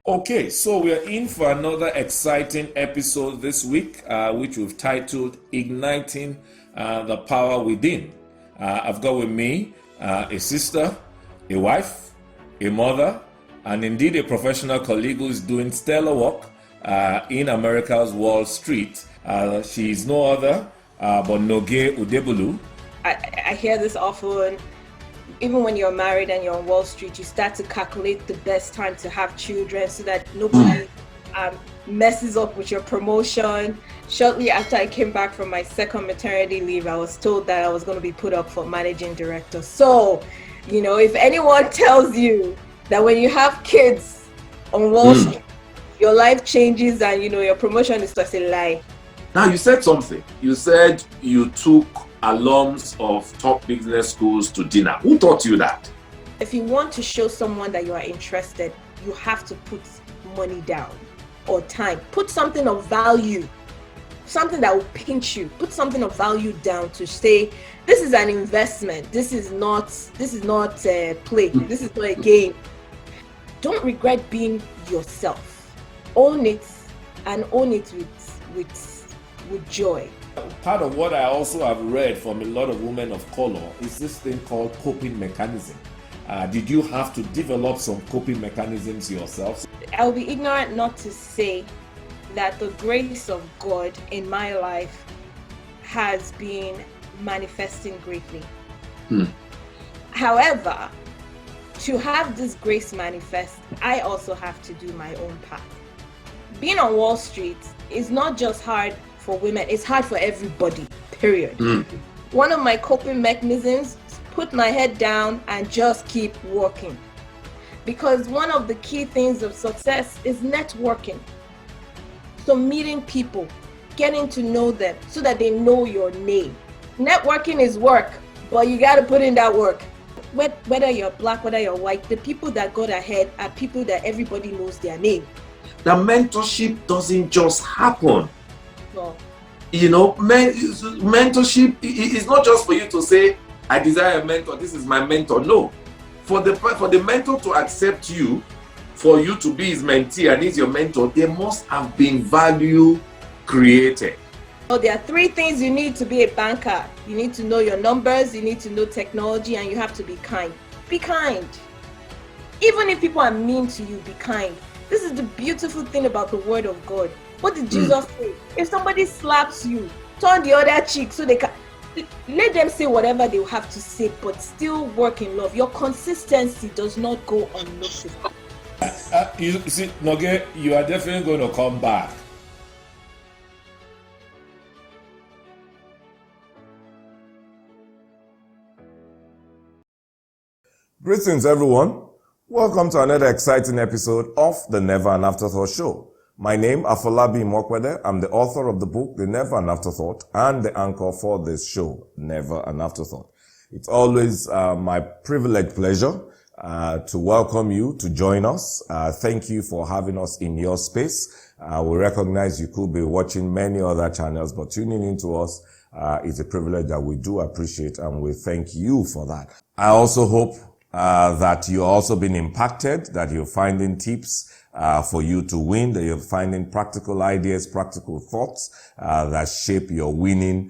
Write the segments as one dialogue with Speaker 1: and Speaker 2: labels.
Speaker 1: Okay, so we're in for another exciting episode this week, which we've titled Igniting the Power Within. I've got with me a sister, a wife, a mother, and indeed a professional colleague who is doing stellar work in America's Wall Street. She is no other but Nogie Udevbulu.
Speaker 2: I hear this often. Even when you're married and you're on Wall Street, you start to calculate the best time to have children so that nobody messes up with your promotion. Shortly after I came back from my second maternity leave, I was told that I was going to be put up for managing director. So, if anyone tells you that when you have kids on Wall Street, your life changes and, your promotion is just a lie.
Speaker 3: Now, you said something. You said you took alums of top business schools to dinner. Who taught you that?
Speaker 2: If you want to show someone that you are interested, you have to put money down or time. Put something of value, something that will pinch you. Put something of value down to say, this is an investment. This is not a play. This is not a game. Don't regret being yourself. Own it and own it with joy.
Speaker 1: Part of what I also have read from a lot of women of color is this thing called coping mechanism. Did you have to develop some coping mechanisms yourself?
Speaker 2: I'll be ignorant not to say that the grace of God in my life has been manifesting greatly. However, to have this grace manifest, I also have to do my own path. Being on Wall Street is not just hard for women, it's hard for everybody, period. One of my coping mechanisms is put my head down and just keep working. Because one of the key things of success is networking. So meeting people, getting to know them so that they know your name. Networking is work, but you got to put in that work. Whether you're black, whether you're white, the people that got ahead are people that everybody knows their name.
Speaker 3: The mentorship doesn't just happen.
Speaker 2: No.
Speaker 3: Mentorship is not just for you to say, I desire a mentor, this is my mentor. No. For the mentor to accept you, for you to be his mentee and he's your mentor, there must have been value created.
Speaker 2: So there are three things you need to be a banker. You need to know your numbers, you need to know technology, and you have to be kind. Be kind. Even if people are mean to you, be kind. This is the beautiful thing about the word of God. What did Jesus say? If somebody slaps you, turn the other cheek so they can let them say whatever they have to say, but still work in love. Your consistency does not go unnoticed.
Speaker 1: You see, Nogie, you are definitely going to come back. Greetings, everyone. Welcome to another exciting episode of the Never an Afterthought Show. My name, Afolabi Imoukhuede. I'm the author of the book, The Never an Afterthought, and the anchor for this show, Never an Afterthought. It's always my privileged pleasure to welcome you to join us. Thank you for having us in your space. We recognize you could be watching many other channels, but tuning into us is a privilege that we do appreciate, and we thank you for that. I also hope that you're also being impacted, that you're finding tips for you to win, that you're finding practical ideas, practical thoughts that shape your winning,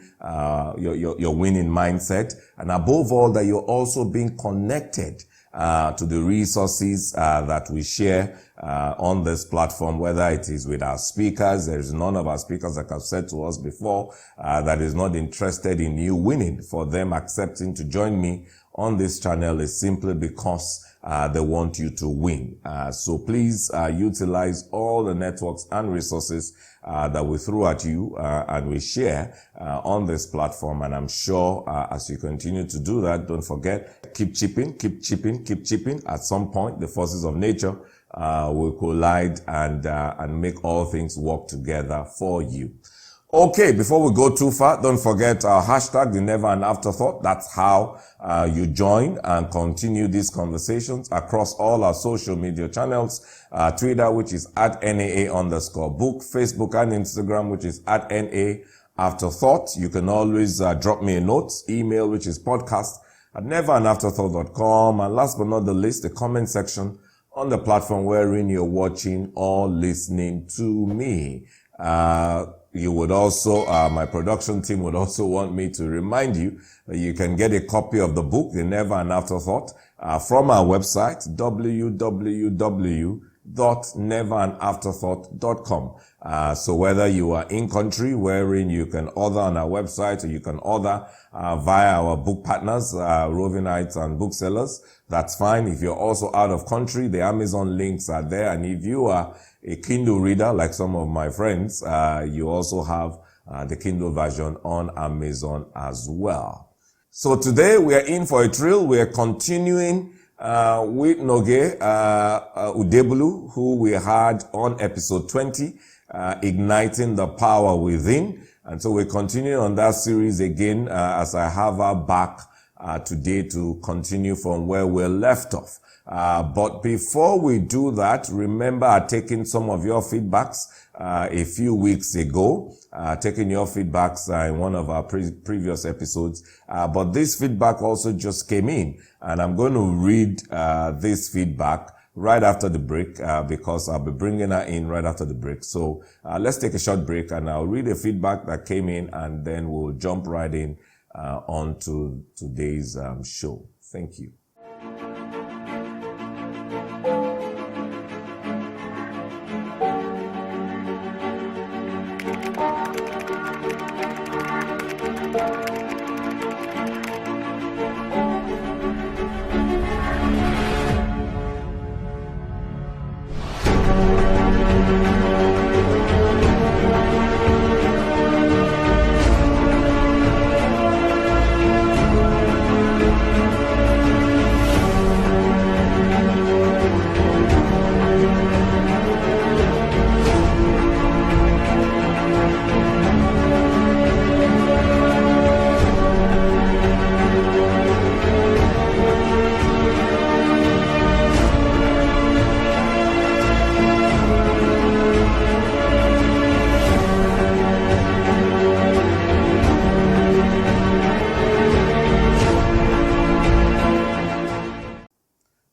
Speaker 1: your winning mindset, and above all, that you're also being connected to the resources that we share on this platform, whether it is with our speakers. There is none of our speakers, like I've said to us before, that is not interested in you winning. For them accepting to join me on this channel is simply because they want you to win. So please utilize all the networks and resources that we throw at you and we share on this platform. And I'm sure as you continue to do that, don't forget, keep chipping. At some point, the forces of nature will collide and make all things work together for you. Okay, before we go too far, don't forget our hashtag, the Never an Afterthought. That's how you join and continue these conversations across all our social media channels. Twitter, which is at NAA_book, Facebook and Instagram, which is at NA Afterthought. You can always drop me a note, email, which is podcast@neveranafterthought.com. And last but not the least, the comment section on the platform wherein you're watching or listening to me. You would also, my production team would also want me to remind you that you can get a copy of the book, The Never an Afterthought, from our website, www.neveranafterthought.com. So whether you are in country, wherein you can order on our website, or you can order via our book partners, Rovinites and booksellers, that's fine. If you're also out of country, the Amazon links are there. And if you are a Kindle reader, like some of my friends, you also have the Kindle version on Amazon as well. So today we are in for a thrill. We are continuing with Nogie Udevbulu, who we had on episode 20, Igniting the Power Within. And so we continue on that series again as I have her back today to continue from where we're left off. But before we do that, remember I taken some of your feedbacks a few weeks ago, taking your feedbacks in one of our previous episodes. But this feedback also just came in, and I'm going to read this feedback right after the break because I'll be bringing her in right after the break. So let's take a short break, and I'll read the feedback that came in, and then we'll jump right in on to today's show. Thank you.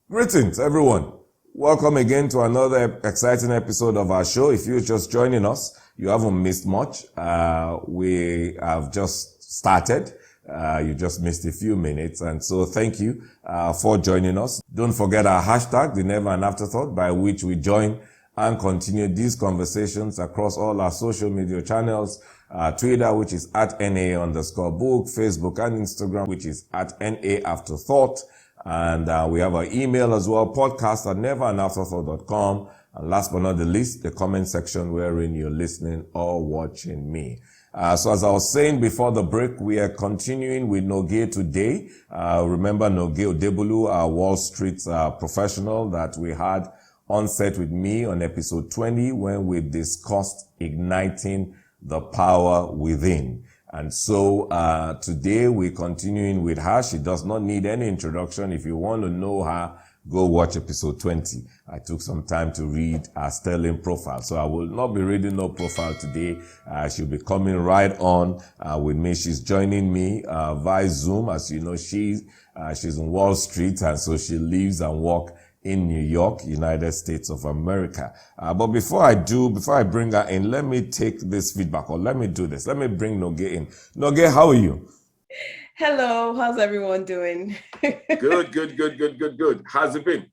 Speaker 1: Greetings, everyone. Welcome again to another exciting episode of our show. If you're just joining us, you haven't missed much. We have just started. You just missed a few minutes. And so thank you for joining us. Don't forget our hashtag, The Never an Afterthought, by which we join and continue these conversations across all our social media channels. Twitter, which is at NAA_book, Facebook and Instagram, which is at NA Afterthought. And we have our email as well, podcast@neveranafterthought.com. And last but not the least, the comment section wherein you're listening or watching me. So as I was saying before the break, we are continuing with Nogie today. Remember Nogie Udevbulu, our Wall Street professional that we had on set with me on episode 20 when we discussed igniting the power within. And so today we're continuing with her. She does not need any introduction. If you want to know her, go watch episode 20. I took some time to read her sterling profile. So I will not be reading no profile today. She'll be coming right on with me. She's joining me via Zoom. As you know, she's in Wall Street, and so she lives and works in New York, United States of America. But before I bring her in, let me take this feedback, or let me do this. Let me bring Nogie in. Nogie, how are you?
Speaker 2: Hello, how's everyone doing?
Speaker 3: Good. How's it been?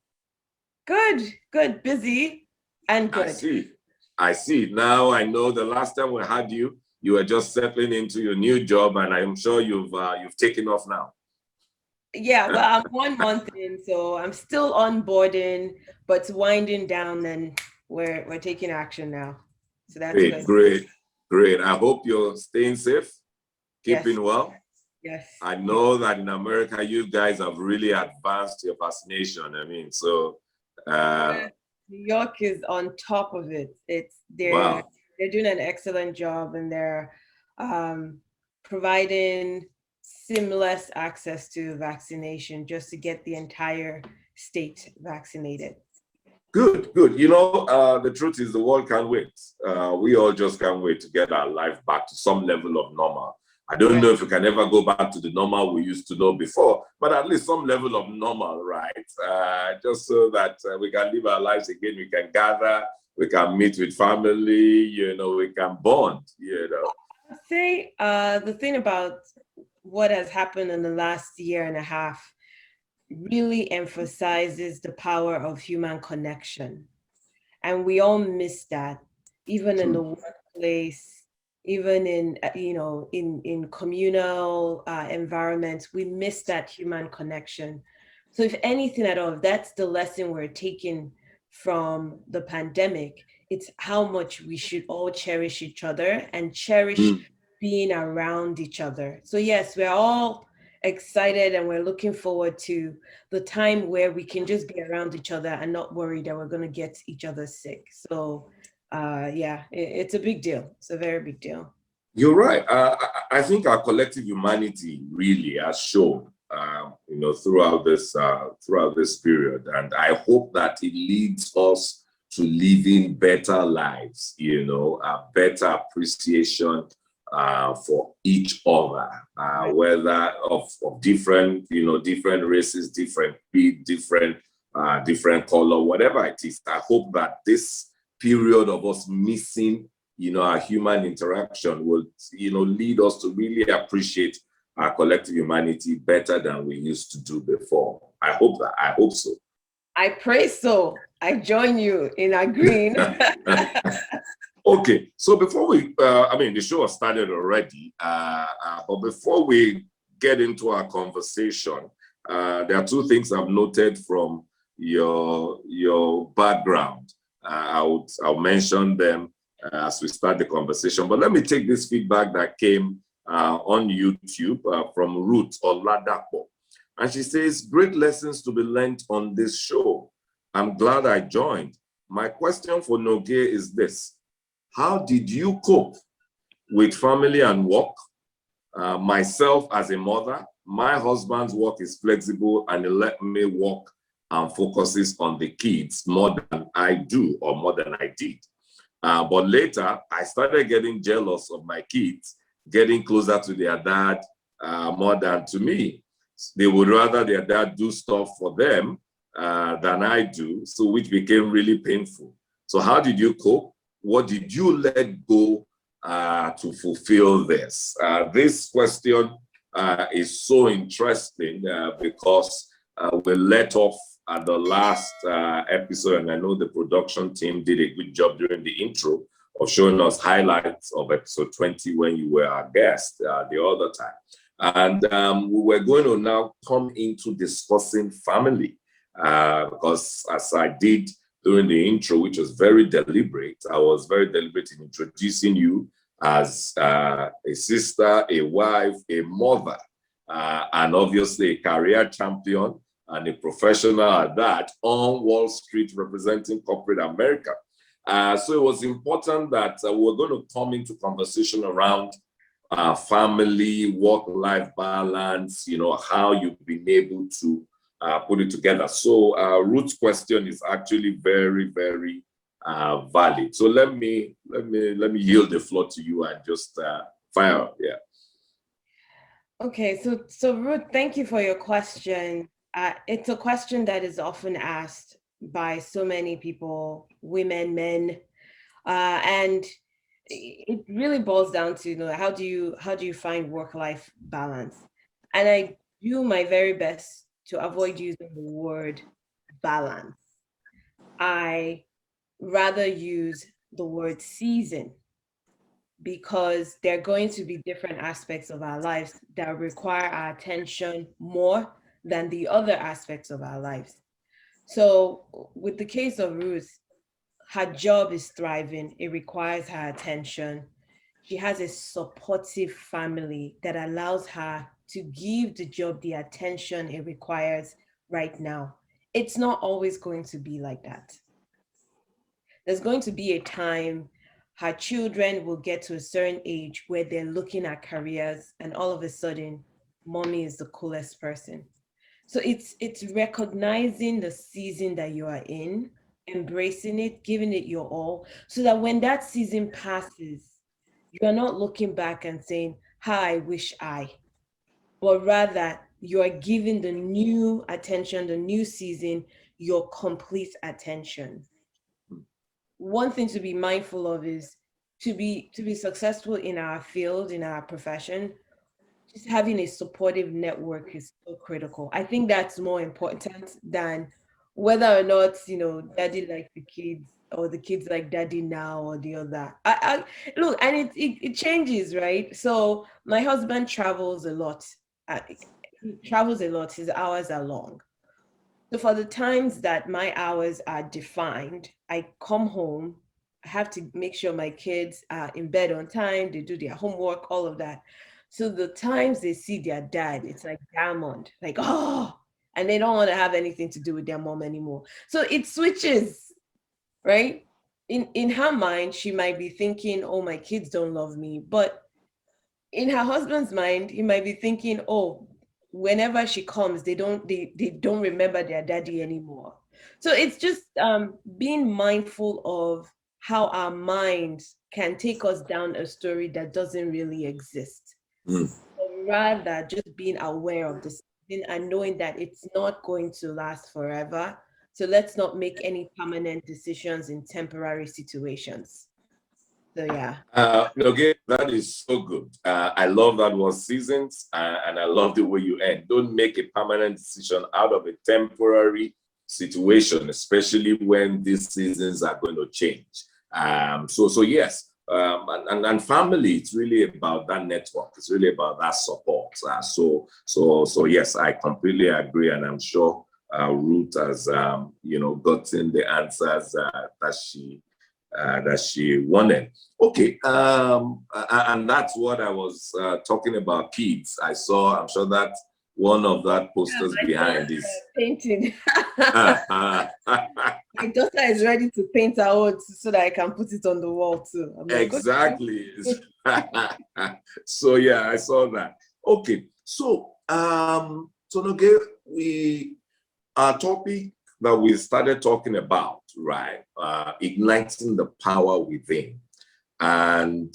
Speaker 2: Good, busy and good.
Speaker 3: I see. Now I know the last time we had you were just settling into your new job, and I'm sure you've taken off now.
Speaker 2: Yeah, well, I'm 1 month in, so I'm still onboarding, but it's winding down, and we're taking action now. So that's
Speaker 3: great. I hope you're staying safe, keeping well.
Speaker 2: Yes.
Speaker 3: I know that in America, you guys have really advanced your vaccination. I mean, so
Speaker 2: New York is on top of it. They're doing an excellent job, and they're providing seamless access to vaccination just to get the entire state vaccinated.
Speaker 3: Good. You know, the truth is the world can't wait. We all just can't wait to get our life back to some level of normal. I don't know if we can ever go back to the normal we used to know before, but at least some level of normal, right? Just so that we can live our lives again, we can gather, we can meet with family, we can bond,
Speaker 2: I'd say the thing about what has happened in the last year and a half really emphasizes the power of human connection. And we all miss that, even in the workplace, even in, in communal environments, we miss that human connection. So if anything at all, that's the lesson we're taking from the pandemic. It's how much we should all cherish each other and cherish being around each other. So yes, we're all excited and we're looking forward to the time where we can just be around each other and not worry that we're going to get each other sick. So it's a big deal. It's a very big deal.
Speaker 3: You're right. I think our collective humanity really has shown, throughout this period, and I hope that it leads us to living better lives. A better appreciation for each other, whether of different, different races, different breed, different color, whatever it is. I hope that this period of us missing, our human interaction will, lead us to really appreciate our collective humanity better than we used to do before. I hope so.
Speaker 2: I pray so. I join you in agreeing.
Speaker 3: Okay, so before we, the show has started already, but before we get into our conversation, there are two things I've noted from your background. I'll mention them as we start the conversation, but let me take this feedback that came on YouTube from Ruth Oladapo. And she says, great lessons to be learned on this show. I'm glad I joined. My question for Nogie is this. How did you cope with family and work? Myself as a mother, my husband's work is flexible and he let me work and focuses on the kids more than I do or more than I did. But later, I started getting jealous of my kids, getting closer to their dad more than to me. They would rather their dad do stuff for them than I do, so which became really painful. So how did you cope? What did you let go to fulfill this? This question is so interesting because we let off at the last episode, and I know the production team did a good job during the intro of showing us highlights of episode 20 when you were our guest the other time. And we were going to now come into discussing family because as I did during the intro, which was very deliberate, I was very deliberate in introducing you as a sister, a wife, a mother, and obviously a career champion and a professional at that on Wall Street representing corporate America. So it was important that we're going to come into conversation around family, work-life balance, how you've been able to put it together. So Ruth's question is actually very, very valid. So let me yield the floor to you and just fire. Yeah.
Speaker 2: Okay, so Ruth, thank you for your question. It's a question that is often asked by so many people, women, men, and it really boils down to how do you find work-life balance? And I do my very best to avoid using the word balance. I rather use the word season, because there are going to be different aspects of our lives that require our attention more than the other aspects of our lives. So with the case of Ruth, her job is thriving. It requires her attention. She has a supportive family that allows her to give the job the attention it requires right now. It's not always going to be like that. There's going to be a time her children will get to a certain age where they're looking at careers and all of a sudden, mommy is the coolest person. So it's recognizing the season that you are in, embracing it, giving it your all, so that when that season passes, you are not looking back and saying, how I wish but rather you're giving the new attention, the new season, your complete attention. One thing to be mindful of is to be successful in our field, in our profession, just having a supportive network is so critical. I think that's more important than whether or not, daddy likes the kids or the kids like daddy now or the other. I look, and it changes, right? So my husband travels a lot. Uh, he travels a lot. His hours are long. So for the times that my hours are defined, I come home. I have to make sure my kids are in bed on time, they do their homework, all of that. So the times they see their dad, it's like diamond, like, oh, and they don't want to have anything to do with their mom anymore. So it switches, right? In her mind, she might be thinking, oh, my kids don't love me. But in her husband's mind, he might be thinking, oh, whenever she comes, they don't remember their daddy anymore. So it's just being mindful of how our minds can take us down a story that doesn't really exist.
Speaker 3: Mm.
Speaker 2: But rather just being aware of this and knowing that it's not going to last forever. So let's not make any permanent decisions in temporary situations. So yeah.
Speaker 3: Okay, that is so good. I love that word seasons, and I love the way you end. Don't make a permanent decision out of a temporary situation, especially when these seasons are going to change. So yes, and family, it's really about that network. It's really about that support. So yes, I completely agree, and I'm sure Ruth has gotten the answers that she wanted. Okay, and that's what I was talking about. Kids, I'm sure that one of that posters behind is
Speaker 2: painting. My daughter is ready to paint her own so that I can put it on the wall too. I'm like,
Speaker 3: exactly. So yeah, I saw that. Okay, so Nogie, our topic that we started talking about, right? Igniting the power within. And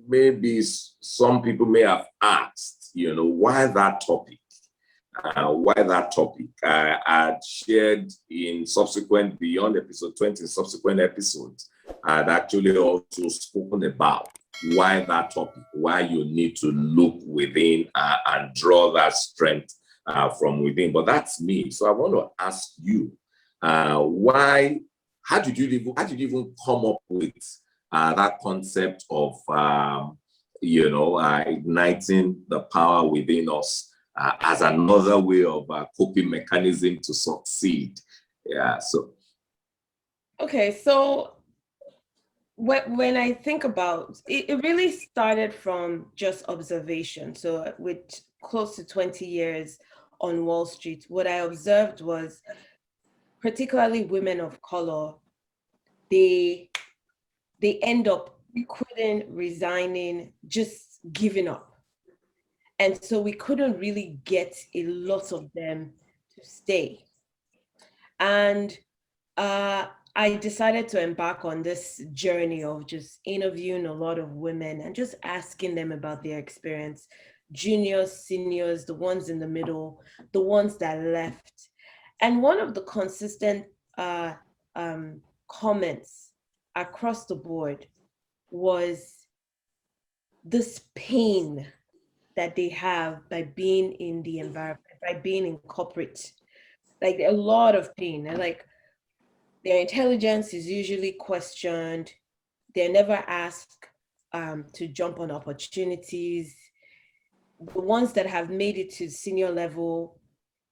Speaker 3: maybe some people may have asked, why that topic? Why that topic? I had shared in subsequent, beyond episode 20, subsequent episodes, I'd actually also spoken about why that topic, why you need to look within and draw that strength from within. But that's me. So I want to ask you, how did you even come up with that concept of, igniting the power within us as another way of coping mechanism to succeed? Yeah. So.
Speaker 2: okay, so when I think about it, it really started from just observation. So with close to 20 years on Wall Street, what I observed was particularly women of color, they end up quitting, resigning, just giving up. And so we couldn't really get a lot of them to stay. And I decided to embark on this journey of just interviewing a lot of women and just asking them about their experience, juniors, seniors, the ones in the middle, the ones that left. And one of the consistent comments across the board was this pain that they have by being in the environment, by being in corporate, like a lot of pain. And like their intelligence is usually questioned. They're never asked to jump on opportunities. The ones that have made it to senior level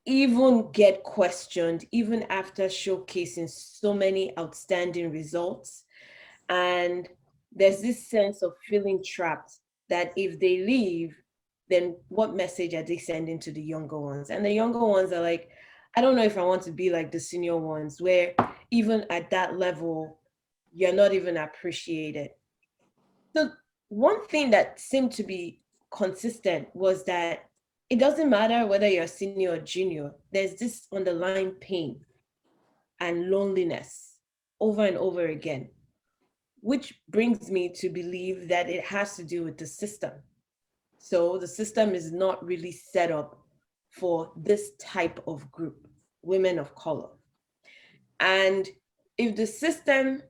Speaker 2: even get questioned, even after showcasing so many outstanding results. And there's this sense of feeling trapped that if they leave, then what message are they sending to the younger ones? And the younger ones are like, I don't know if I want to be like the senior ones, where even at that level, you're not even appreciated. So one thing that seemed to be consistent was that it doesn't matter whether you're senior or junior, there's this underlying pain and loneliness over and over again, which brings me to believe that it has to do with the system. So the system is not really set up for this type of group, women of color. And if the system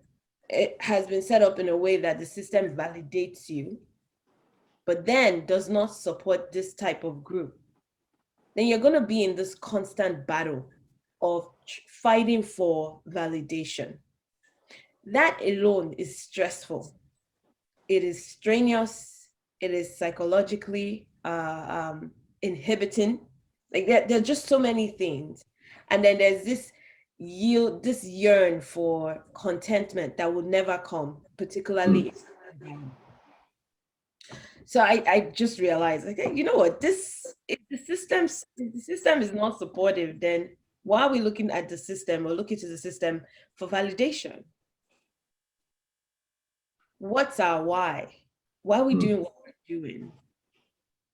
Speaker 2: has been set up in a way that the system validates you, but then does not support this type of group, then you're going to be in this constant battle of fighting for validation. That alone is stressful. It is strenuous. It is psychologically inhibiting. Like there are just so many things. And then there's this yearn for contentment that will never come, particularly. So I just realized, like, you know what, if the system is not supportive, then why are we looking at the system or looking to the system for validation? What's our why? Why are we doing what we're doing?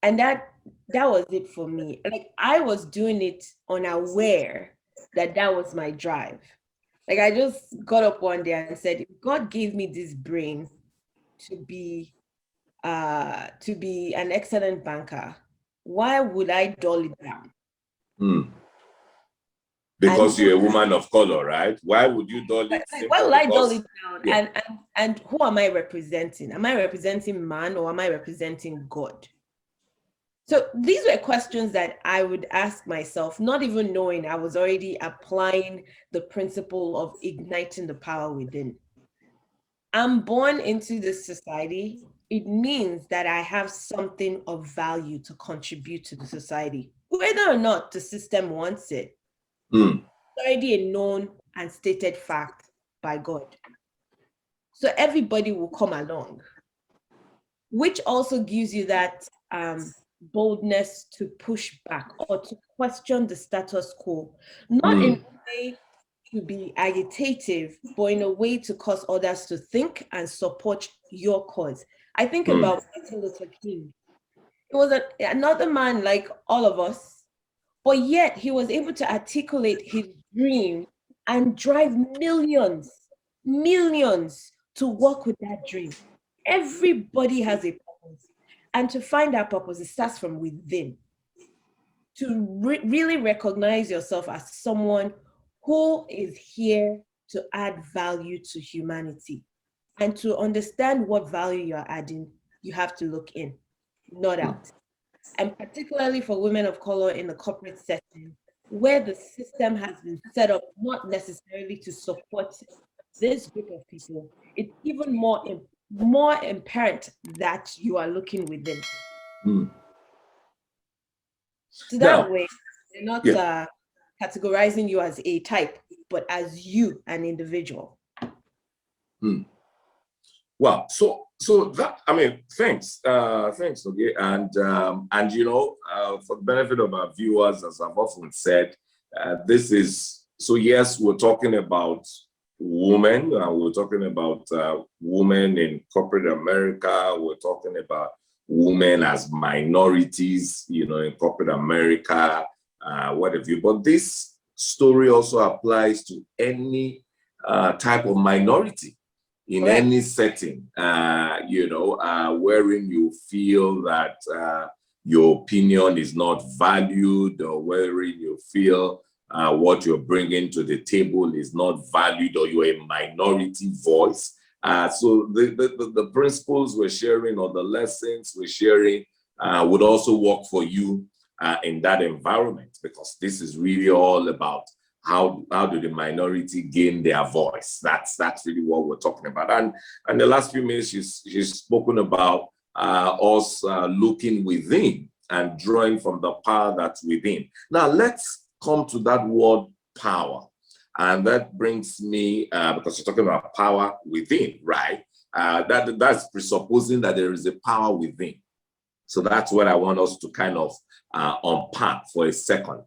Speaker 2: And that was it for me. Like, I was doing it unaware that was my drive. Like, I just got up one day and said, if God gave me this brain to be an excellent banker, why would I dull it down?
Speaker 3: Because you're a woman of color, right? Why would you dull it?
Speaker 2: Why would I dull it down? Yeah. And who am I representing? Am I representing man, or am I representing God? So these were questions that I would ask myself, not even knowing I was already applying the principle of igniting the power within. I'm born into this society. It means that I have something of value to contribute to the society, whether or not the system wants it. It's already a known and stated fact by God. So everybody will come along, which also gives you that boldness to push back or to question the status quo, not in a way to be agitative, but in a way to cause others to think and support your cause. I think about Martin Luther King. He was another man like all of us, but yet he was able to articulate his dream and drive millions to work with that dream. Everybody has a purpose. And to find that purpose, it starts from within. To really recognize yourself as someone who is here to add value to humanity. And to understand what value you're adding, you have to look in, not out. And particularly for women of color in the corporate setting, where the system has been set up not necessarily to support this group of people, it's even more apparent that you are looking within. So that way, they're not categorizing you as a type, but as you, an individual.
Speaker 3: Well, so that, I mean, thanks, Nogie, and you know, for the benefit of our viewers, as I've often said, this is, so yes, we're talking about women, we're talking about women in corporate America, we're talking about women as minorities, you know, in corporate America, what have you. But this story also applies to any type of minority in any setting, you know, wherein you feel that your opinion is not valued, or wherein you feel what you're bringing to the table is not valued, or you're a minority voice. So the principles we're sharing, or the lessons we're sharing, would also work for you in that environment, because this is really all about how do the minority gain their voice. That's really what we're talking about. And the last few minutes, she's spoken about us looking within and drawing from the power that's within. Now let's come to that word power. And that brings me, because you're talking about power within, right? That's presupposing that there is a power within. So that's what I want us to kind of unpack for a second.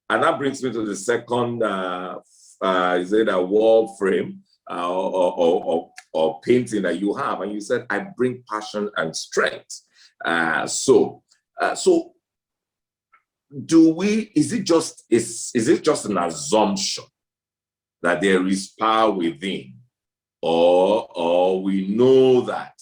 Speaker 3: And that brings me to the second, is it a wall frame or painting that you have? And you said, I bring passion and strength. So is it just an assumption that there is power within, or we know that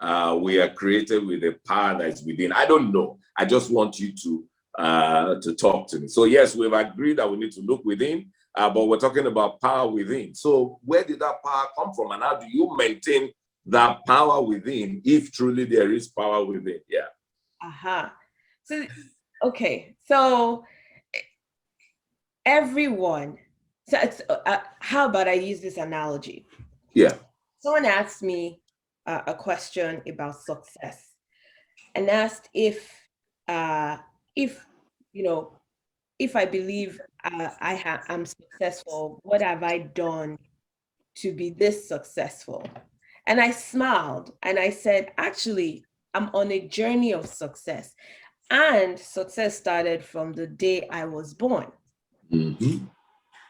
Speaker 3: we are created with a power that is within. I don't know. I just want you to talk to me. So yes, we've agreed that we need to look within, but we're talking about power within. So where did that power come from, and how do you maintain that power within if truly there is power within? Yeah.
Speaker 2: So, okay. So everyone. So it's, how about I use this analogy?
Speaker 3: Yeah.
Speaker 2: Someone asked me a question about success, and asked if you know, if I believe I'm successful, what have I done to be this successful? And I smiled and I said, actually, I'm on a journey of success. And success started from the day I was born.
Speaker 3: Mm-hmm.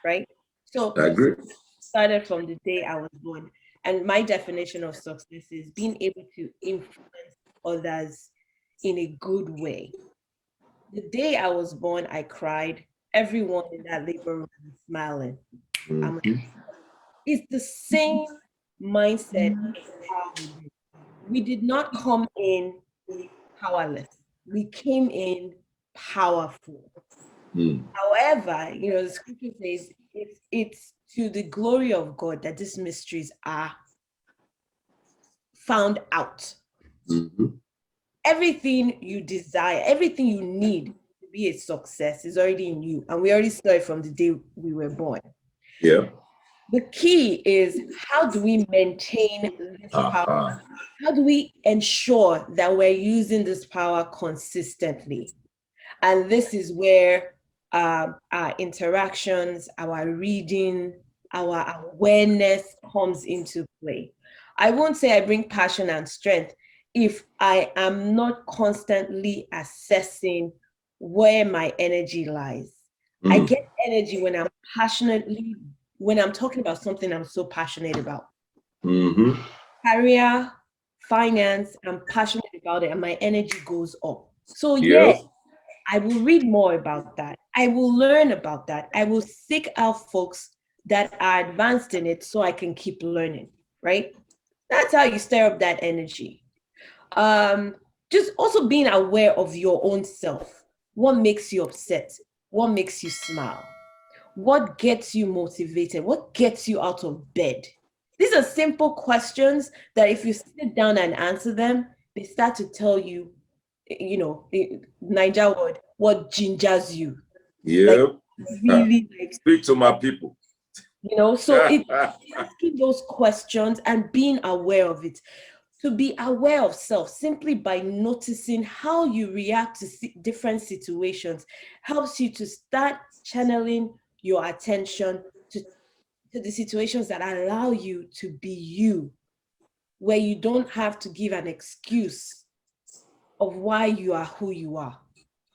Speaker 2: Right? So
Speaker 3: I agree.
Speaker 2: Started from the day I was born. And my definition of success is being able to influence others in a good way. The day I was born, I cried. Everyone in that labor room was smiling.
Speaker 3: Mm-hmm.
Speaker 2: It's the same mindset. We did not come in powerless. We came in powerful. However, the scripture says it's to the glory of God that these mysteries are found out.
Speaker 3: Mm-hmm.
Speaker 2: Everything you desire, everything you need to be a success is already in you. And we already saw it from the day we were born.
Speaker 3: Yeah.
Speaker 2: The key is, how do we maintain this power? How do we ensure that we're using this power consistently? And this is where our interactions, our reading, our awareness comes into play. I won't say I bring passion and strength if I am not constantly assessing where my energy lies. I get energy when I'm talking about something I'm so passionate about.
Speaker 3: Mm-hmm.
Speaker 2: Career, finance, I'm passionate about it, and my energy goes up. So yes, I will read more about that. I will learn about that. I will seek out folks that are advanced in it so I can keep learning, right? That's how you stir up that energy. Just also being aware of your own self. What makes you upset? What makes you smile? What gets you motivated? What gets you out of bed? These are simple questions that if you sit down and answer them, they start to tell you, Niger word, what gingers you.
Speaker 3: Yeah.
Speaker 2: Really,
Speaker 3: speak to my people.
Speaker 2: So it's asking those questions and being aware of it. To be aware of self simply by noticing how you react to different situations helps you to start channeling your attention to the situations that allow you to be you, where you don't have to give an excuse of why you are who you are.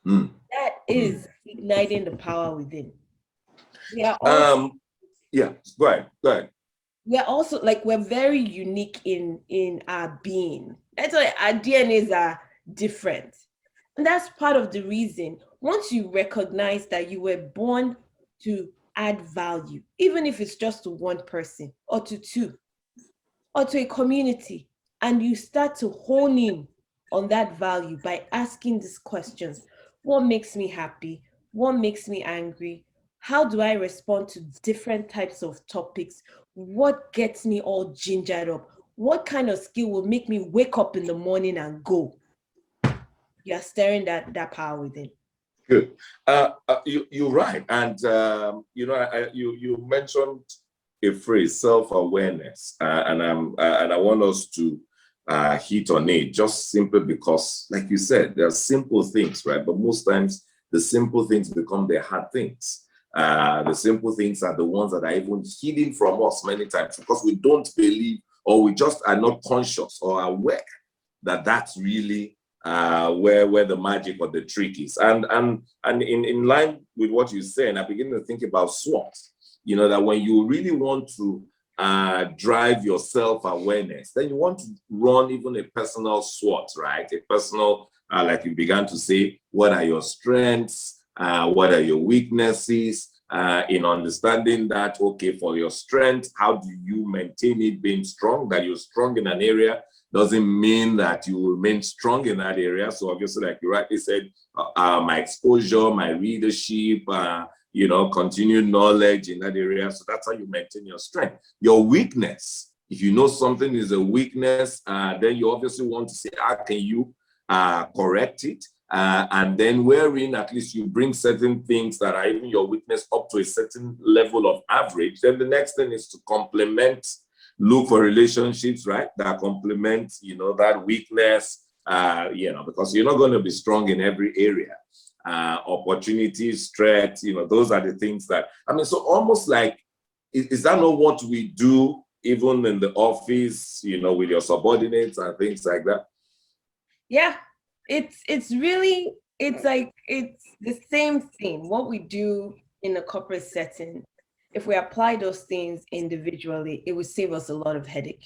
Speaker 2: That is igniting the power within. We are also,
Speaker 3: yeah, go ahead.
Speaker 2: We're also we're very unique in our being. That's why our DNAs are different. And that's part of the reason. Once you recognize that you were born to add value, even if it's just to one person or to two or to a community, and you start to hone in on that value by asking these questions: what makes me happy? What makes me angry? How do I respond to different types of topics? What gets me all gingered up? What kind of skill will make me wake up in the morning and go? You're stirring that power within.
Speaker 3: Good. You're right. And, you mentioned a phrase, self-awareness. And I want us to hit on it just simply because, like you said, there are simple things, right? But most times the simple things become the hard things. The simple things are the ones that are even hidden from us many times because we don't believe, or we just are not conscious or aware that that's really where the magic or the trick is. And in line with what you say, and I begin to think about SWOT, that when you really want to drive your self-awareness, then you want to run even a personal SWOT, right? A personal, like you began to say, what are your strengths? What are your weaknesses? in understanding that, okay, for your strength, how do you maintain it being strong? That you're strong in an area doesn't mean that you will remain strong in that area. So obviously, like you rightly said, my exposure, my readership, continued knowledge in that area. So that's how you maintain your strength. Your weakness, if you know something is a weakness, then you obviously want to say, how can you correct it? And then wherein at least you bring certain things that are even your weakness up to a certain level of average, then the next thing is to complement, look for relationships, right, that complement, that weakness, because you're not going to be strong in every area. Opportunities, threats, those are the things that, so almost like, is that not what we do even in the office, with your subordinates and things like that?
Speaker 2: Yeah. It's really, it's the same thing. What we do in a corporate setting, if we apply those things individually, it would save us a lot of headache,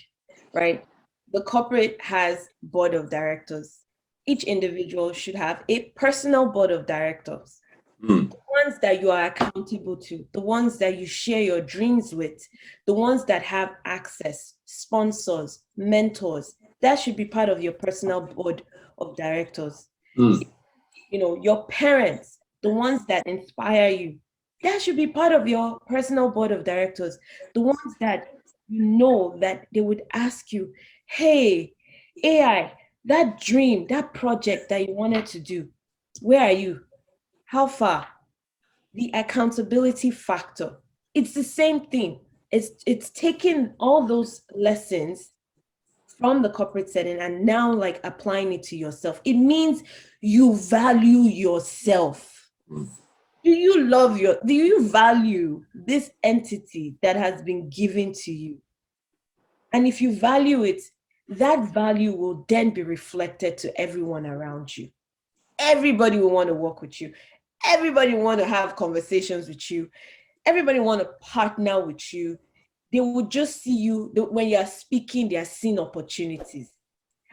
Speaker 2: right? The corporate has board of directors. Each individual should have a personal board of directors. The ones that you are accountable to, the ones that you share your dreams with, the ones that have access, sponsors, mentors, that should be part of your personal board of directors. Your parents, the ones that inspire you, that should be part of your personal board of directors. The ones that that they would ask you, hey, AI, that dream, that project that you wanted to do, where are you? How far? The accountability factor. It's the same thing. It's taking all those lessons from the corporate setting and now like applying it to yourself. It means you value yourself. Do you value this entity that has been given to you? And if you value it, that value will then be reflected to everyone around you. Everybody will want to work with you. Everybody will want to have conversations with you. Everybody will want to partner with you. They will just see you when you're speaking, they are seeing opportunities.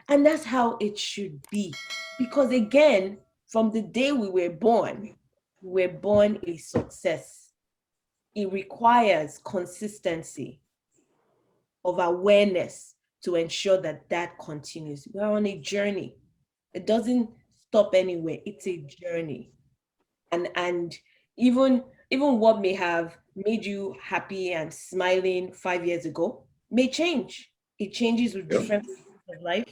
Speaker 2: And that's how it should be. Because again, from the day we were born a success. It requires consistency of awareness to ensure that that continues. We're on a journey. It doesn't stop anywhere. It's a journey. And even what may have made you happy and smiling 5 years ago may change. It changes with different phases of life.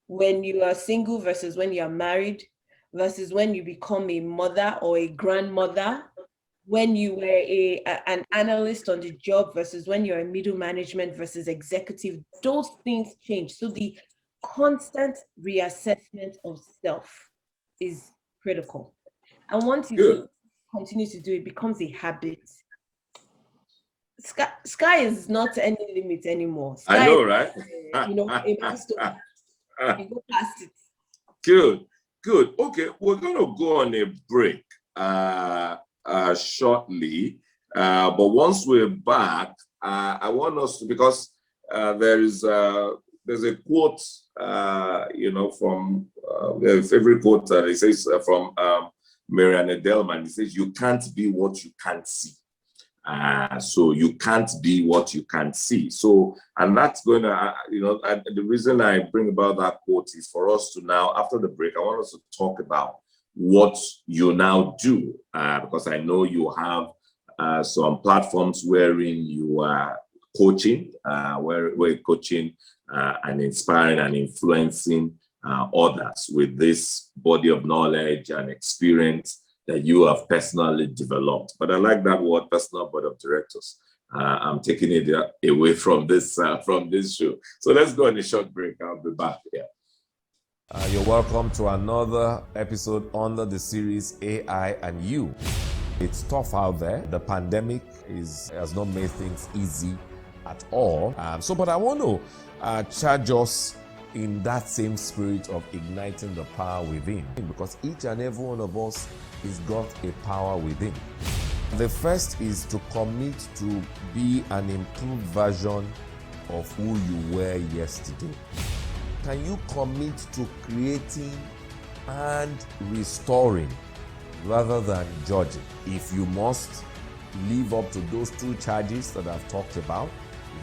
Speaker 2: When you are single versus when you are married, versus when you become a mother or a grandmother, when you were an analyst on the job versus when you're in middle management versus executive, those things change. So the constant reassessment of self is critical. And once you continue to do it, becomes a habit. Sky is not any limit anymore. Sky
Speaker 3: I know, right?
Speaker 2: A milestone. You go past it.
Speaker 3: Good. Okay, we're going to go on a break shortly. But once we're back, I want us to, because there's a quote, from a favorite quote. It says from Marianne Delman. It says, "You can't be what you can't see." So you can't be what you can't see. So, and that's going to, the reason I bring about that quote is for us to now, after the break, I want us to talk about what you now do, because I know you have some platforms wherein you are coaching, where you're coaching and inspiring and influencing others with this body of knowledge and experience that you have personally developed. But I like that word, personal board of directors. I'm taking it away from this show. So let's go on a short break. I'll be back here.
Speaker 1: You're welcome to another episode under the series AI and You. It's tough out there. The pandemic has not made things easy at all. But I want to charge us in that same spirit of igniting the power within, because each and every one of us has got a power within. The first is to commit to be an improved version of who you were yesterday. Can you commit to creating and restoring rather than judging? If you must, live up to those two charges that I've talked about,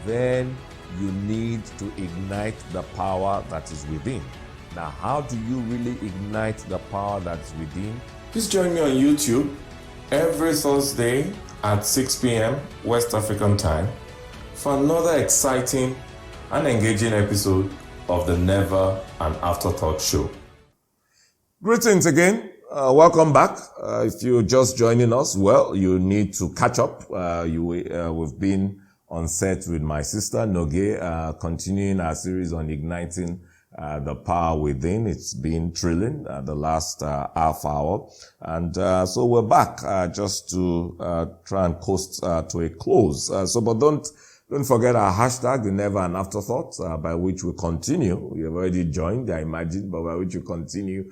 Speaker 1: then you need to ignite the power that is within. Now, how do you really ignite the power that's within? Please join me on YouTube every Thursday at 6 p.m. West African time for another exciting and engaging episode of the Never an Afterthought show. Greetings again. Welcome back. If you're just joining us, well, you need to catch up. We've been on set with my sister, Nogie, continuing our series on igniting the power within. It's been thrilling, the last half hour. And so we're back just to try and coast to a close. But don't forget our hashtag, the Never an Afterthought, by which we continue. You've already joined, I imagine, but by which we continue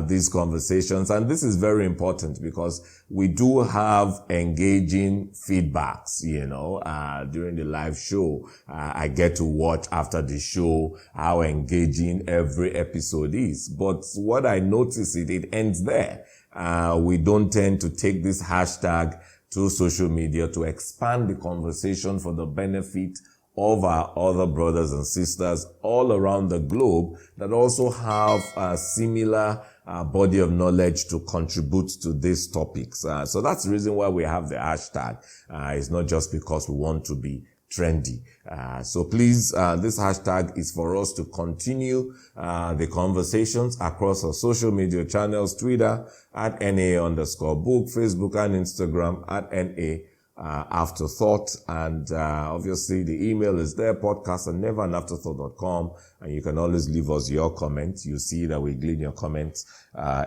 Speaker 1: these conversations. And this is very important because we do have engaging feedbacks, during the live show. I get to watch after the show how engaging every episode is. But what I notice it ends there. We don't tend to take this hashtag to social media to expand the conversation for the benefit of our other brothers and sisters all around the globe that also have a similar body of knowledge to contribute to these topics. So that's the reason why we have the hashtag. It's not just because we want to be trendy. So please, this hashtag is for us to continue the conversations across our social media channels, Twitter at NAA_book, Facebook and Instagram at NA Afterthought. And obviously the email is there, podcast@neveranafterthought.com. And you can always leave us your comments. You see that we glean your comments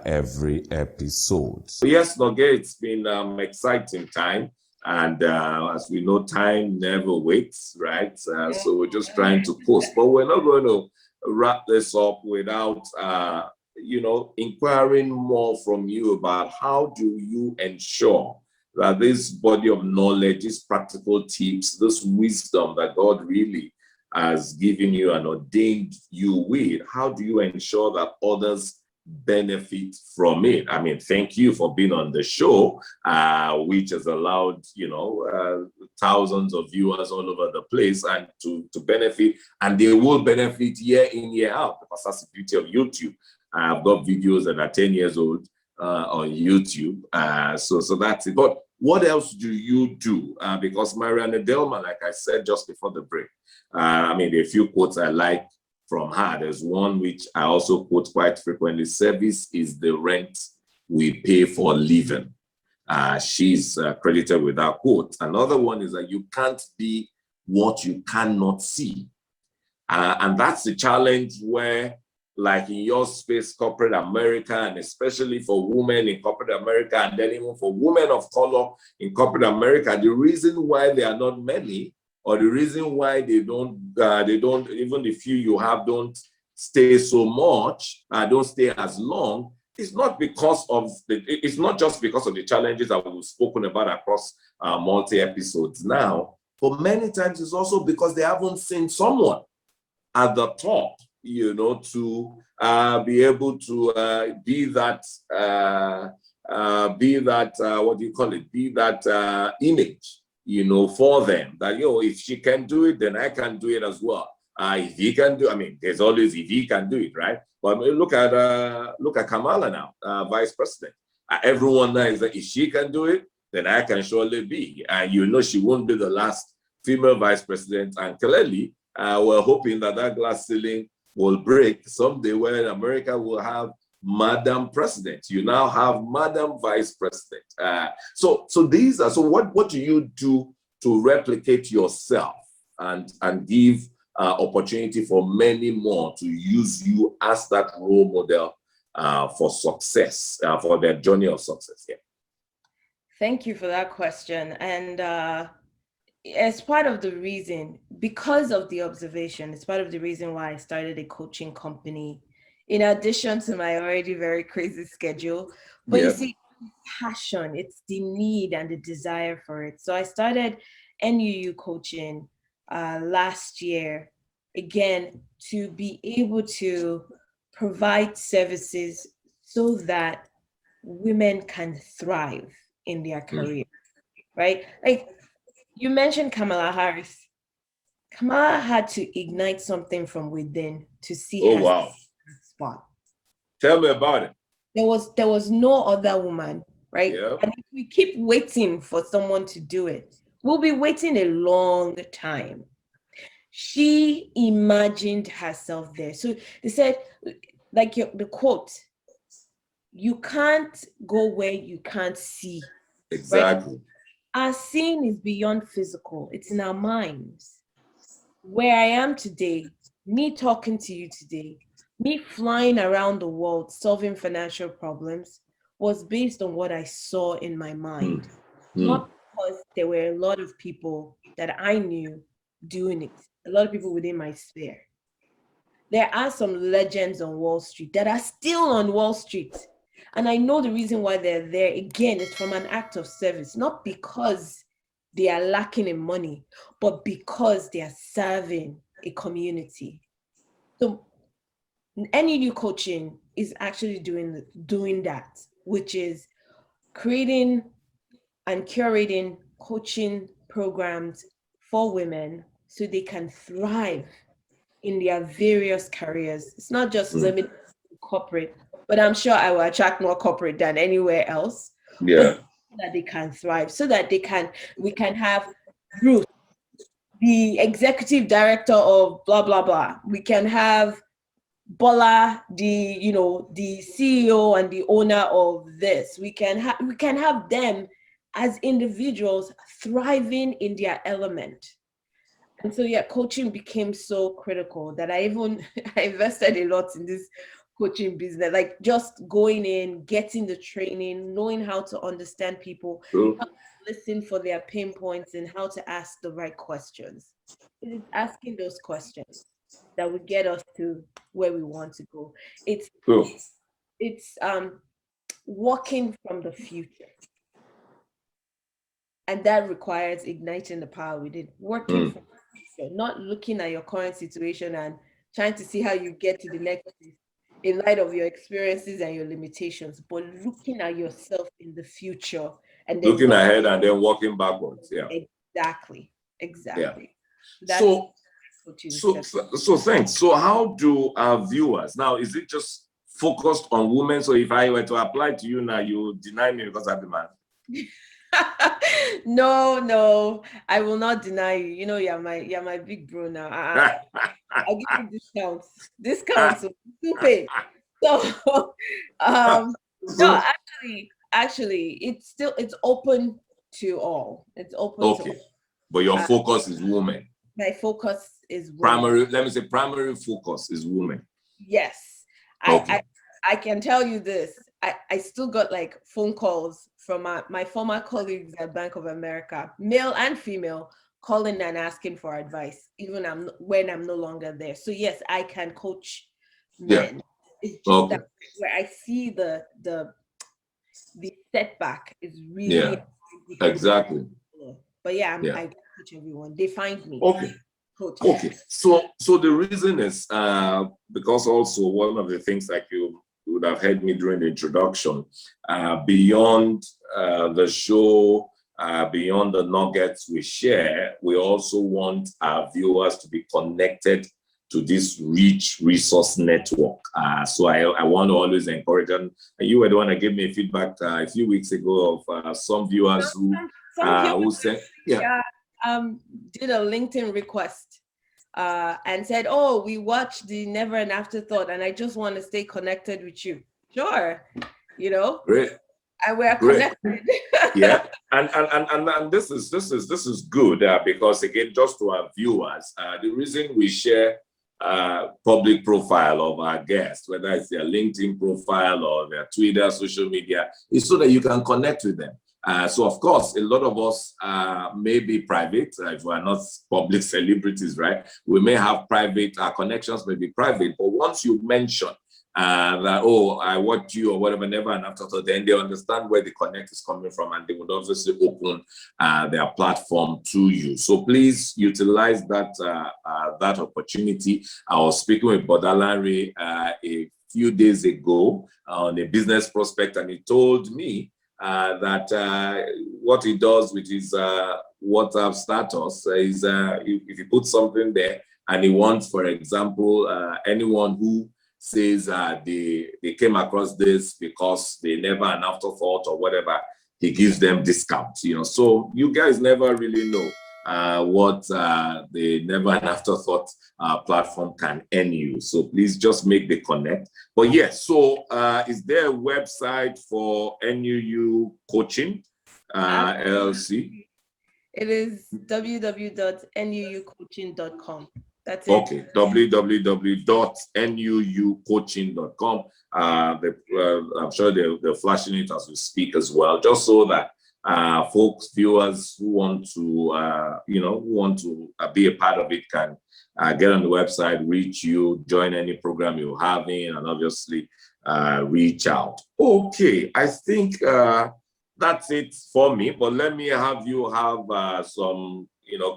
Speaker 1: every episode.
Speaker 3: Yes, Nogie, it's been exciting time. And as we know, time never waits, right? So we're just trying to post. But we're not going to wrap this up without, inquiring more from you about how do you ensure that this body of knowledge, these practical tips, this wisdom that God really has given you and ordained you with, how do you ensure that others benefit from it? I mean, thank you for being on the show, which has allowed, thousands of viewers all over the place and to benefit, and they will benefit year in, year out, because that's the beauty of YouTube. I've got videos that are 10 years old on YouTube. So that's it. But what else do you do? Because Marianne Delma, like I said just before the break, there are a few quotes I like from her. There's one which I also quote quite frequently: service is the rent we pay for living. She's credited with that quote. Another one is that you can't be what you cannot see. And that's the challenge where, like in your space, corporate America, and especially for women in corporate America, and then even for women of color in corporate America, the reason why there are not many, or the reason why they don't, even the few you have don't stay so much, don't stay as long, it's not just because of the challenges that we've spoken about across multi episodes now, but many times it's also because they haven't seen someone at the top, to be able to be that image, for them, that, if she can do it, then I can do it as well. If he can do, there's always if he can do it, right? But look at Kamala now, Vice President. Everyone knows that if she can do it, then I can surely be. And she won't be the last female Vice President. And clearly, we're hoping that glass ceiling will break someday, where America will have Madam President. You now have Madam Vice President. So what do you do to replicate yourself and give opportunity for many more to use you as that role model for success, for their journey of success? Yeah.
Speaker 2: Thank you for that question. And as part of the reason, because of the observation, it's part of the reason why I started a coaching company, in addition to my already very crazy schedule. But you see, passion, it's the need and the desire for it. So I started NUU coaching last year, again, to be able to provide services so that women can thrive in their career. right? Like you mentioned Kamala Harris. Kamala had to ignite something from within to see
Speaker 3: Oh,
Speaker 2: her
Speaker 3: wow.
Speaker 2: spot.
Speaker 3: Tell me about it.
Speaker 2: There was no other woman, right?
Speaker 3: Yeah.
Speaker 2: And if we keep waiting for someone to do it, we'll be waiting a long time. She imagined herself there. So they said, like the quote, you can't go where you can't see, right?
Speaker 3: Exactly.
Speaker 2: Our seeing is beyond physical, it's in our minds. Where I am today, me talking to you today, me flying around the world solving financial problems was based on what I saw in my mind,
Speaker 3: Mm.
Speaker 2: not because there were a lot of people that I knew doing it, a lot of people within my sphere. There are some legends on Wall Street that are still on Wall Street. And I know the reason why they're there, again, is from an act of service, not because they are lacking in money, but because they are serving a community. So any new coaching is actually doing that, which is creating and curating coaching programs for women so they can thrive in their various careers. It's not just limited to corporate, but I'm sure I will attract more corporate than anywhere else. But
Speaker 3: Yeah.
Speaker 2: so that they can thrive, so that we can have Ruth, the executive director of blah blah blah. We can have Bola, the CEO and the owner of this. We can have them as individuals thriving in their element. And so, yeah, coaching became so critical that I even I invested a lot in this coaching business, like just going in, getting the training, knowing how to understand people,
Speaker 3: True.
Speaker 2: how to listen for their pain points, and how to ask the right questions. It is asking those questions that would get us to where we want to go. It's
Speaker 3: True.
Speaker 2: it's walking from the future, and that requires igniting the power within, working
Speaker 3: Mm.
Speaker 2: from the future, not looking at your current situation and trying to see how you get to the next place in light of your experiences and your limitations, but looking at yourself in the future and then
Speaker 3: Looking
Speaker 2: what
Speaker 3: ahead and then walking backwards. Yeah.
Speaker 2: exactly,
Speaker 3: Yeah.
Speaker 2: exactly. That's
Speaker 3: So,
Speaker 2: coaching
Speaker 3: so,
Speaker 2: step.
Speaker 3: so thanks. So how do our viewers now, is it just focused on women? So if I were to apply to you now, you deny me because I'm the man.
Speaker 2: No, I will not deny you. You know, you're my big bro now. I'll give you discounts, so you pay. So, no,
Speaker 3: So,
Speaker 2: actually, it's open to all. It's open to
Speaker 3: okay.
Speaker 2: all.
Speaker 3: But your
Speaker 2: Uh,
Speaker 3: focus is women.
Speaker 2: my focus is women.
Speaker 3: Primary, let me say primary focus is women.
Speaker 2: Yes, I,
Speaker 3: Okay.
Speaker 2: I, I can tell you this. I still got like phone calls from my former colleagues at Bank of America, male and female, calling and asking for advice, even when I'm no longer there. So yes, I can coach
Speaker 3: Yeah.
Speaker 2: men. It's just
Speaker 3: Okay.
Speaker 2: that where I see the setback is really
Speaker 3: Yeah. Exactly.
Speaker 2: but yeah,
Speaker 3: Yeah.
Speaker 2: I coach everyone. They find me.
Speaker 3: Okay.
Speaker 2: Coach.
Speaker 3: Okay. So the reason is because also one of the things, like you would have heard me during the introduction, beyond the show, beyond the nuggets we share, we also want our viewers to be connected to this rich resource network. So I want to always encourage them. You were the one that gave me feedback a few weeks ago of some viewers who said, yeah.
Speaker 2: Did a LinkedIn request and said, "Oh, we watched the Never an Afterthought, and I just want to stay connected with you." Sure,
Speaker 3: Great.
Speaker 2: and we're
Speaker 3: Great.
Speaker 2: connected.
Speaker 3: Yeah, and this is good because again, just to our viewers, the reason we share public profile of our guests, whether it's their LinkedIn profile or their Twitter, social media, is so that you can connect with them. So of course, a lot of us may be private if we're not public celebrities, right? We may have private, our connections may be private, but once you mention that, oh, I watch you or whatever, Never an Afterthought, then they understand where the connect is coming from, and they would obviously open their platform to you. So please utilize that that opportunity. I was speaking with Bodalari a few days ago on a business prospect, and he told me that what he does with his WhatsApp status is if you put something there and he wants, for example, anyone who says they came across this because they never an afterthought or whatever, he gives them discounts, So you guys never really know what the Never an Afterthought platform can earn you. So please just make the connect. But yes, so is there a website for NUU Coaching LLC?
Speaker 2: It is www.nuucoaching.com. That's it.
Speaker 3: Okay, www.nuucoaching.com. I'm sure they're flashing it as we speak as well, just so that viewers who want to, be a part of it can get on the website, reach you, join any program you're having, and obviously reach out. Okay, I think that's it for me. But let me have you have some,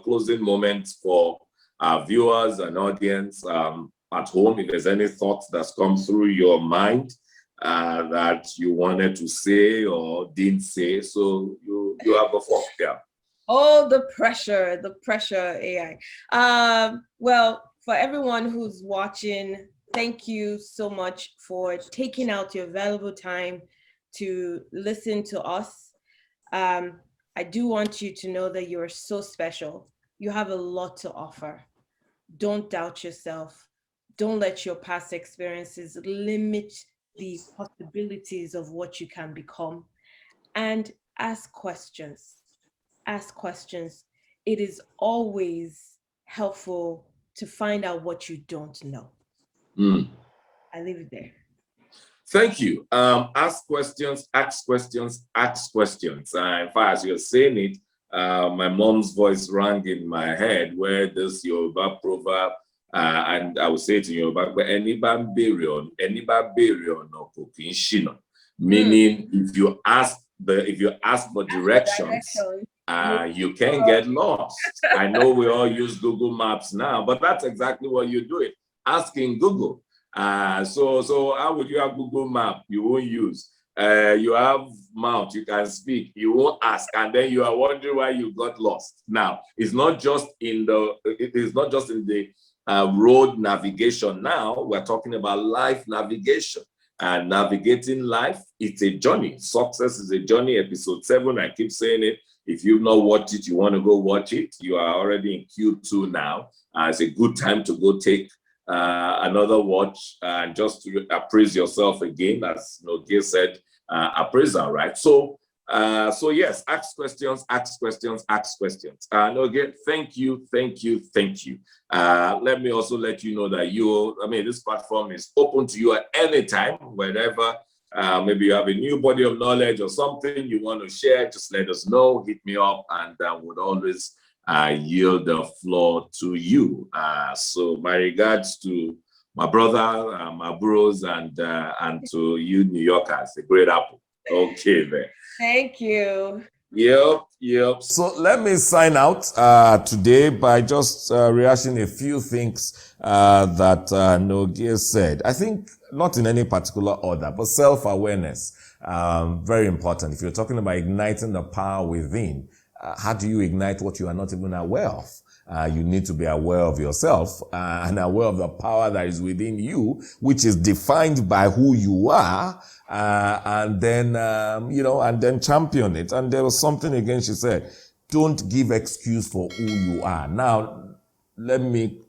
Speaker 3: closing moments for our viewers and audience at home. If there's any thoughts that's come through your mind that you wanted to say or didn't say, so you have a floor. Yeah.
Speaker 2: Oh, the pressure, AI. Well, for everyone who's watching, thank you so much for taking out your valuable time to listen to us. I do want you to know that you're so special. You have a lot to offer. Don't doubt yourself. Don't let your past experiences limit the possibilities of what you can become. And ask questions. Ask questions. It is always helpful to find out what you don't know. I leave it there.
Speaker 3: Thank you. Ask questions, ask questions, ask questions. In fact, as you're saying it, my mom's voice rang in my head where this Yoruba proverb, and I would say it in Yoruba, meaning if you ask for directions, you can get lost. I know we all use Google Maps now, but that's exactly what you're doing, asking Google. So how would you have Google Map? You won't use. You have mouth, you can speak, you won't ask, and then you are wondering why you got lost. Now, it's not just in the road navigation. Now we're talking about life navigation, and navigating life. It's a journey. Success is a journey. Episode 7. I keep saying it. If you've not watched it, you want to go watch it. You are already in Q2 now. It's a good time to go take another watch and just to appraise yourself again, as Nogie said, appraisal, right? So yes, ask questions. Nogie, thank you. Let me also let you know that this platform is open to you at any time, whenever. Maybe you have a new body of knowledge or something you want to share, just let us know, hit me up, and I would always yield the floor to you. So my regards to my brother, my bros, and to you New Yorkers, the great apple. Okay, then.
Speaker 2: Thank you.
Speaker 3: Yep.
Speaker 1: So let me sign out today by just rehashing a few things that Nogie said. I think not in any particular order, but self-awareness, very important. If you're talking about igniting the power within, how do you ignite what you are not even aware of? You need to be aware of yourself and aware of the power that is within you, which is defined by who you are, and then champion it. And there was something again she said, don't give excuse for who you are. Now, let me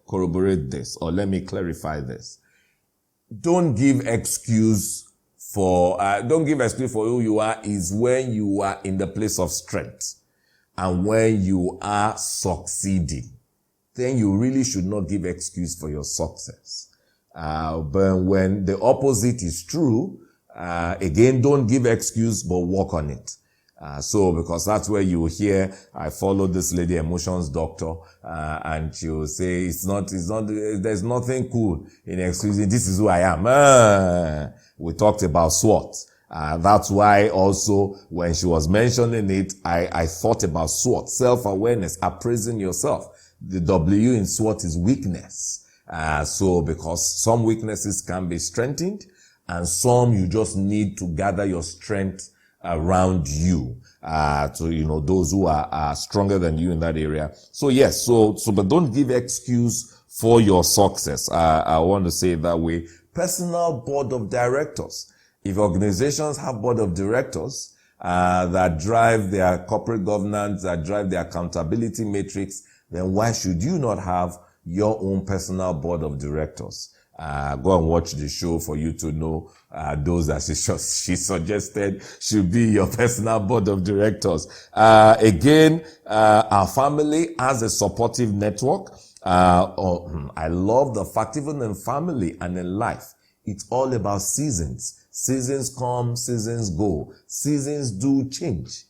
Speaker 1: corroborate this, or let me clarify this. Don't give excuse for who you are is when you are in the place of strength and when you are succeeding. Then you really should not give excuse for your success. But when the opposite is true, again, don't give excuse, but work on it. Because that's where you hear, I follow this lady, emotions doctor, and she'll say, there's nothing cool in excusing, this is who I am. We talked about SWOT. That's why also when she was mentioning it, I thought about SWOT, self-awareness, appraising yourself. The W in SWOT is weakness. Because some weaknesses can be strengthened, and some you just need to gather your strength around you, to, those who are stronger than you in that area. So yes, but don't give excuse for your success. I want to say it that way. Personal board of directors. If organizations have board of directors, that drive their corporate governance, that drive their accountability matrix, then why should you not have your own personal board of directors? Go and watch the show for you to know those that she suggested should be your personal board of directors. Again, our family has a supportive network. I love the fact, even in family and in life, it's all about seasons. Seasons come, seasons go. Seasons do change.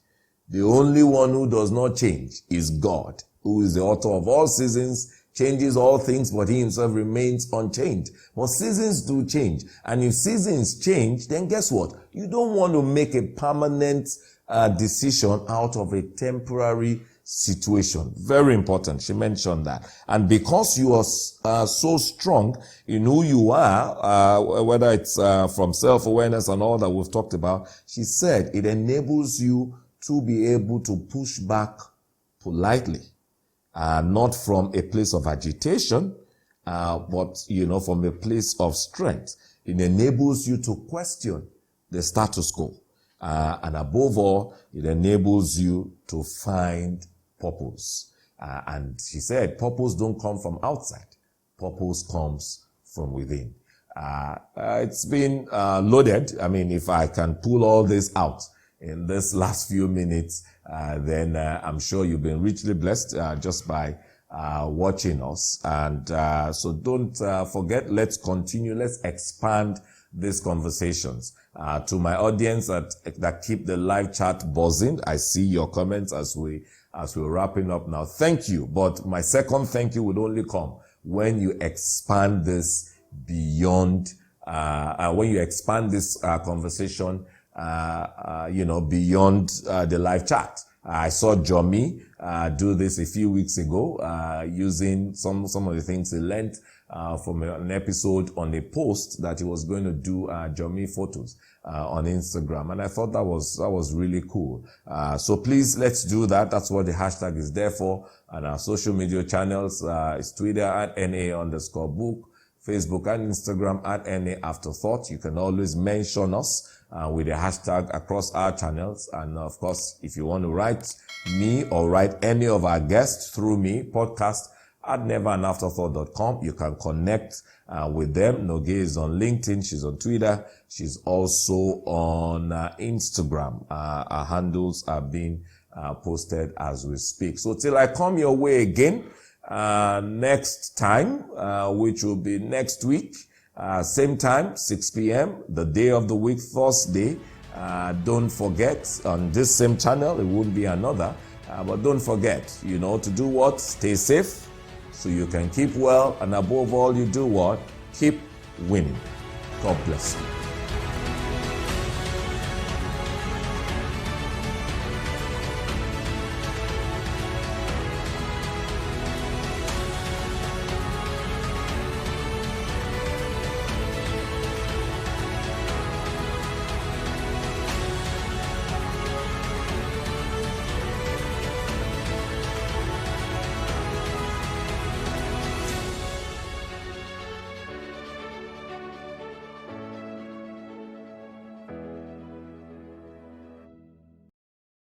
Speaker 1: The only one who does not change is God, who is the author of all seasons, changes all things, but he himself remains unchanged. But seasons do change. And if seasons change, then guess what? You don't want to make a permanent decision out of a temporary situation. Very important. She mentioned that. And because you are so strong in who you are, whether it's from self-awareness and all that we've talked about, she said it enables you to be able to push back politely. Not from a place of agitation, but, from a place of strength. It enables you to question the status quo. And above all, it enables you to find purpose. And she said, purpose don't come from outside. Purpose comes from within. It's been loaded. I mean, if I can pull all this out in this last few minutes, then I'm sure you've been richly blessed just by watching us. And so don't forget, let's continue. Let's expand these conversations. To my audience that keep the live chat buzzing, I see your comments as we're wrapping up now. Thank you. But my second thank you would only come when you expand this beyond, when you expand this conversation beyond the live chat. I saw Jomi do this a few weeks ago, using some of the things he learned from an episode on a post that he was going to do Jomi photos on Instagram, and I thought that was really cool. So please, let's do that. That's what the hashtag is there for. And our social media channels is Twitter at NA_book, Facebook and Instagram at NA Afterthought. You can always mention us with the hashtag across our channels. And of course, if you want to write me or write any of our guests through me, podcast at neverandafterthought.com. You can connect with them. Nogie is on LinkedIn. She's on Twitter. She's also on Instagram. Our handles are being posted as we speak. So till I come your way again, next time, which will be next week, same time, 6 p.m., the day of the week, Thursday. Don't forget, on this same channel, it won't be another, but don't forget, to do what? Stay safe so you can keep well, and above all, you do what? Keep winning. God bless you.